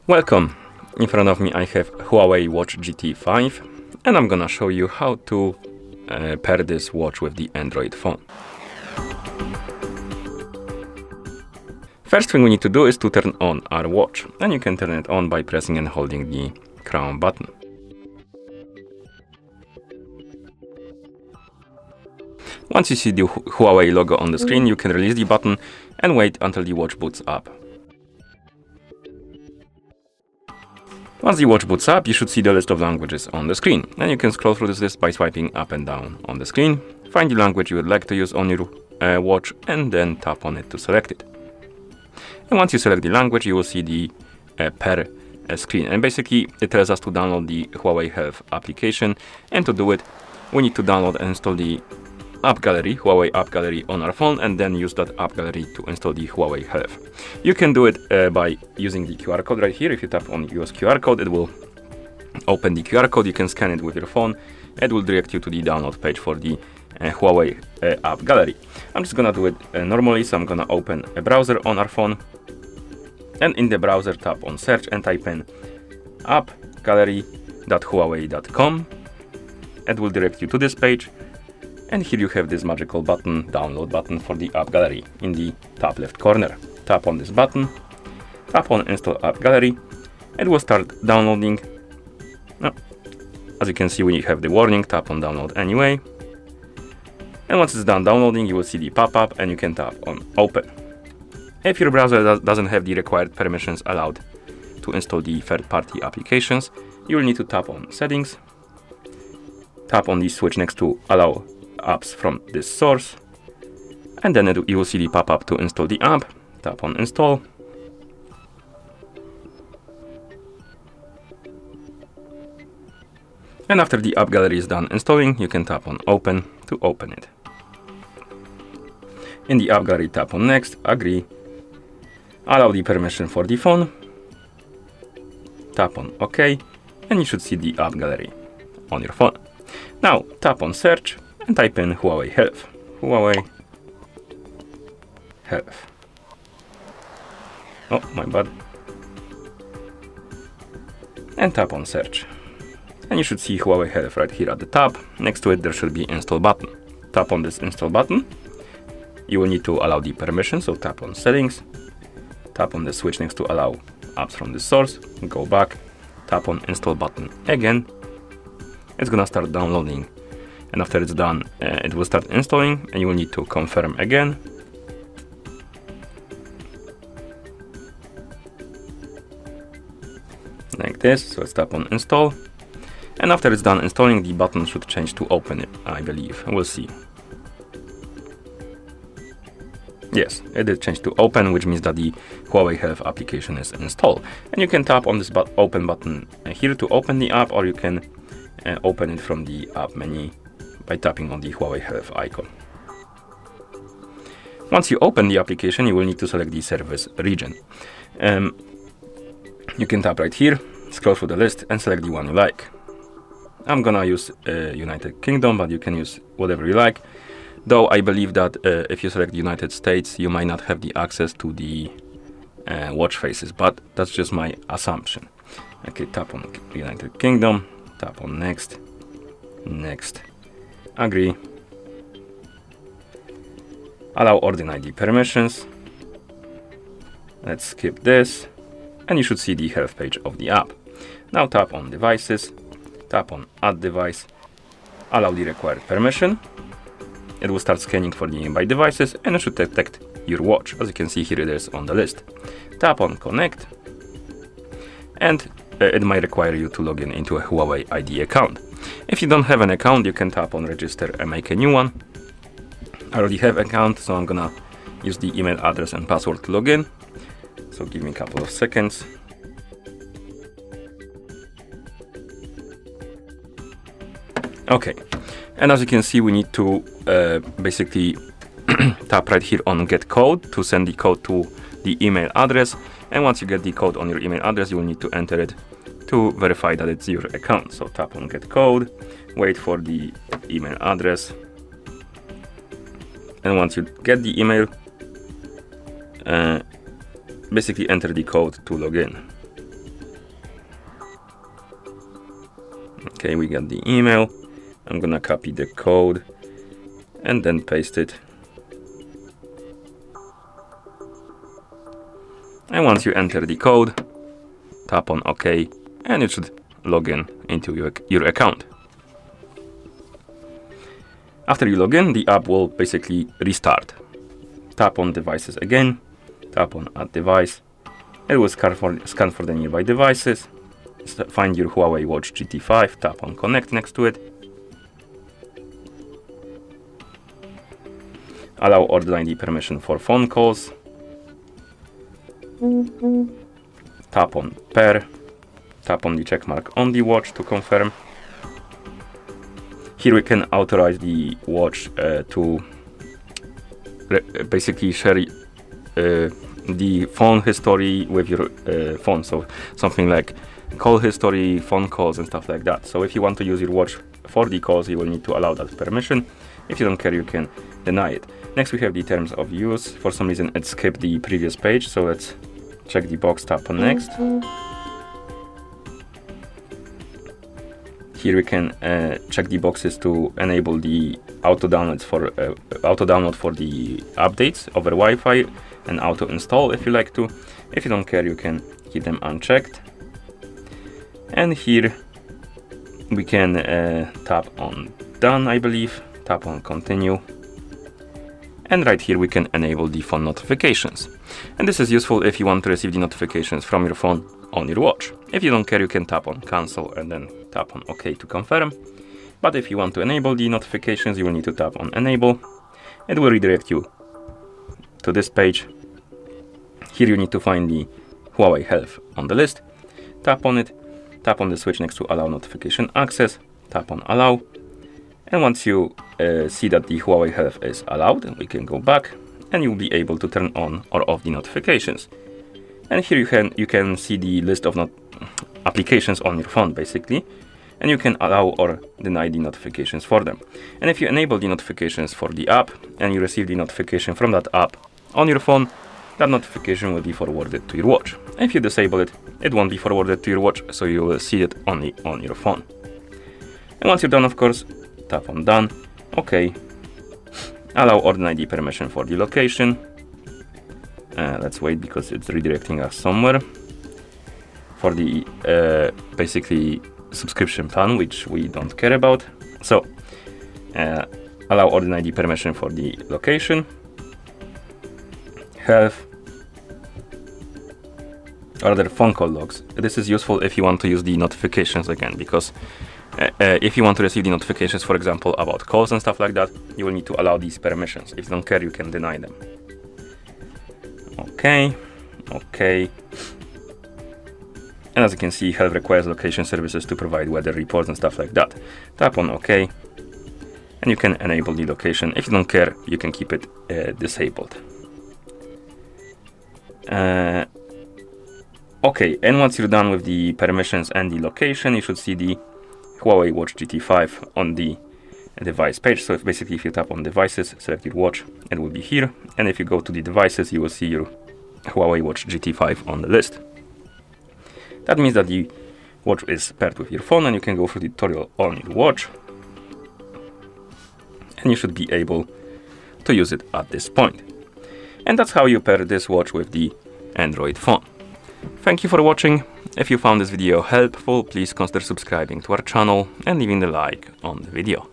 Welcome! In front of me I have Huawei Watch GT 5 and I'm gonna show you how to pair this watch with the Android phone. First thing we need to do is to turn on our watch, and you can turn it on by pressing and holding the crown button. Once you see the Huawei logo on the screen, you can release the button and wait until the watch boots up. Once the watch boots up, you should see the list of languages on the screen, and you can scroll through this list by swiping up and down on the screen. Find the language you would like to use on your watch and then tap on it to select it. And once you select the language, you will see the pair screen, and basically it tells us to download the Huawei Health application, and to do it we need to download and install the app gallery, Huawei app gallery on our phone, and then use that app gallery to install the Huawei Health. You can do it by using the QR code right here. If you tap on use QR code, it will open the QR code. You can scan it with your phone. It will direct you to the download page for the Huawei app gallery. I'm just gonna do it normally, so I'm gonna open a browser on our phone, and in the browser tap on search and type in appgallery.huawei.com. It will direct you to this page. And here you have this magical button, download button for the app gallery in the top left corner. Tap on this button, tap on install app gallery. It will start downloading. As you can see, we have the warning, tap on download anyway. And once it's done downloading, you will see the pop-up and you can tap on open. If your browser doesn't have the required permissions allowed to install the third-party applications, you will need to tap on settings, tap on the switch next to allow apps from this source, and then you will see the pop-up to install the app. Tap on install. And after the app gallery is done installing, you can tap on open to open it. In the app gallery, tap on next, agree, allow the permission for the phone, tap on OK, and you should see the app gallery on your phone. Now tap on search and type in Huawei Health. Huawei Health. Oh, my bad. And tap on search. And you should see Huawei Health right here at the top. Next to it there should be install button. Tap on this install button. You will need to allow the permission, so tap on settings. Tap on the switch next to allow apps from the source. Go back. Tap on install button again. It's gonna start downloading. And after it's done, it will start installing, and you will need to confirm again. Like this, so let's tap on install. And after it's done installing, the button should change to open it, I believe. We'll see. Yes, it did change to open, which means that the Huawei Health application is installed. And you can tap on this open button here to open the app, or you can open it from the app menu by tapping on the Huawei Health icon. Once you open the application, you will need to select the service region. You can tap right here, scroll through the list, and select the one you like. I'm gonna use United Kingdom, but you can use whatever you like. Though I believe that if you select the United States, you might not have the access to the watch faces, but that's just my assumption. Okay, tap on United Kingdom, tap on next, next. Agree, allow or deny the permissions. Let's skip this, and you should see the health page of the app. Now tap on devices, tap on add device, allow the required permission. It will start scanning for the nearby devices, and it should detect your watch. As you can see, here it is on the list. Tap on connect, and it might require you to log in into a Huawei ID account. If you don't have an account, you can tap on register and make a new one. I already have an account, so I'm gonna use the email address and password to log in. So give me a couple of seconds. Okay, and as you can see, we need to basically tap right here on get code to send the code to the email address. And once you get the code on your email address, you will need to enter it to verify that it's your account. So tap on get code, wait for the email address, and once you get the email, basically enter the code to log in. Okay, we got the email. I'm gonna copy the code and then paste it. And once you enter the code, tap on OK, and it should log in into your account. After you log in, the app will basically restart. Tap on devices again, tap on add device. It will scan for the nearby devices. Find your Huawei Watch GT 5, tap on connect next to it. Allow Order ID permission for phone calls. Tap on pair. Tap on the check mark on the watch to confirm. Here we can authorize the watch to basically share the phone history with your phone. So something like call history, phone calls and stuff like that. So if you want to use your watch for the calls, you will need to allow that permission. If you don't care, you can deny it. Next we have the terms of use. For some reason it skipped the previous page, so let's check the box, tap on next. Here we can check the boxes to enable the auto download for the updates over Wi-Fi and auto install if you like to. If you don't care, you can keep them unchecked. And here we can tap on done, I believe, tap on continue. And right here we can enable the phone notifications. And this is useful if you want to receive the notifications from your phone on your watch. If you don't care, you can tap on cancel and then tap on OK to confirm. But if you want to enable the notifications, you will need to tap on enable. It will redirect you to this page. Here you need to find the Huawei Health on the list. Tap on it, tap on the switch next to allow notification access, tap on allow. And once you see that the Huawei Health is allowed, we can go back and you'll be able to turn on or off the notifications. And here you can see the list of applications on your phone basically, and you can allow or deny the notifications for them. And if you enable the notifications for the app and you receive the notification from that app on your phone, that notification will be forwarded to your watch. If you disable it, it won't be forwarded to your watch, so you will see it only on your phone. And once you're done, of course, tap on done, OK. Allow Order ID permission for the location. Let's wait because it's redirecting us somewhere. For the basically subscription plan, which we don't care about. So allow Order ID permission for the location. Health. Or other phone call logs. This is useful if you want to use the notifications again, because if you want to receive the notifications, for example, about calls and stuff like that, you will need to allow these permissions. If you don't care, you can deny them. OK, OK. And as you can see, Health requires location services to provide weather reports and stuff like that. Tap on OK, and you can enable the location. If you don't care, you can keep it disabled. OK, and once you're done with the permissions and the location, you should see the Huawei Watch GT 5 on the device page. So basically, if you tap on devices, select your watch, it will be here. And if you go to the devices, you will see your Huawei Watch GT 5 on the list. That means that the watch is paired with your phone, and you can go through the tutorial on your watch. And you should be able to use it at this point. And that's how you pair this watch with the Android phone. Thank you for watching. If you found this video helpful, please consider subscribing to our channel and leaving a like on the video.